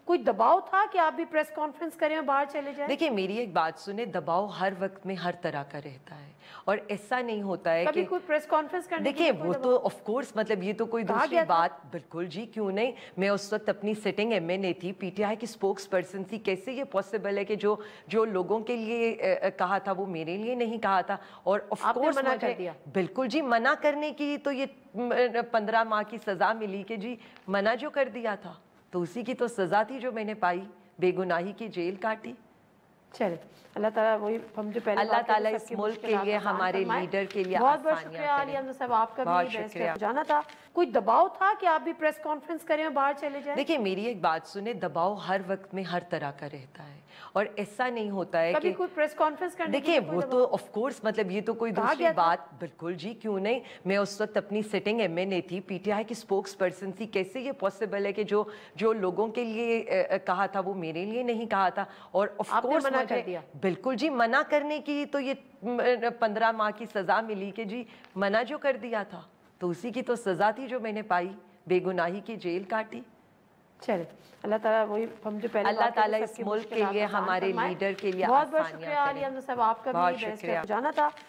کوئی دباؤ تھا کہ آپ بھی پریس کانفرنس کریں اور باہر چلے جائیں؟ دیکھیں میری ایک بات سنیں، دباؤ ہر وقت میں ہر طرح کا رہتا ہے اور ایسا نہیں ہوتا ہے کبھی کہ کوئی پریس کانفرنس کرنے دیکھیں وہ تو آف کورس مطلب یہ تو کوئی دوسری بات بالکل جی کیوں نہیں. میں اس وقت اپنی سٹنگ ایم این اے تھی، پی ٹی آئی کی اسپوکس پرسن تھی. کیسے یہ پاسبل ہے کہ جو لوگوں کے لیے کہا تھا وہ میرے لیے نہیں کہا تھا؟ اور آف کورس مجھے بالکل جی منع کرنے کی تو یہ 15 ماہ کی سزا ملی کہ جی منع جو کر دیا تھا تو اسی کی تو سزا تھی جو میں نے پائی، بے گناہی کی جیل کاٹی. چلے اللہ تعالیٰ وہی ہم جو پہلے اللہ تعالیٰ اس ملک کے لیے ہمارے لیڈر کے لیے بہت بہت شکریہ عالیہ حمزہ صاحب، آپ کا بھی شکریہ. جانا تھا کوئی دباؤ تھا کہ آپ بھی پریس کانفرنس کریں اور باہر چلے جائیں؟ دیکھیں میری ایک بات سنیں، دباؤ ہر وقت میں ہر طرح کا رہتا ہے اور ایسا نہیں ہوتا ہے کبھی کہ کوئی پریس کانفرنس کرنے دیکھیں وہ تو آف کورس مطلب یہ تو کوئی دوسری بات بالکل جی کیوں نہیں. میں اس وقت اپنی سٹنگ ایم این اے تھی، پی ٹی آئی کی اسپوکس پرسن تھی. کیسے یہ پاسبل ہے کہ جو لوگوں کے لیے کہا تھا وہ میرے لیے نہیں کہا تھا؟ اور آف کورس مجھے بالکل جی منع کرنے کی تو یہ 15 ماہ کی سزا ملی کہ جی منع جو کر دیا تھا تو اسی کی تو سزا تھی جو میں نے پائی، بے گناہی کی جیل کاٹی. چلے اللہ تعالیٰ وہی ہم جو پہلے اللہ تعالیٰ اس ملک کے لیے ہمارے لیڈر کے لیے بہت بہت شکریہ عالیہ حمزہ صاحب، آپ کا بھی. جانا تھا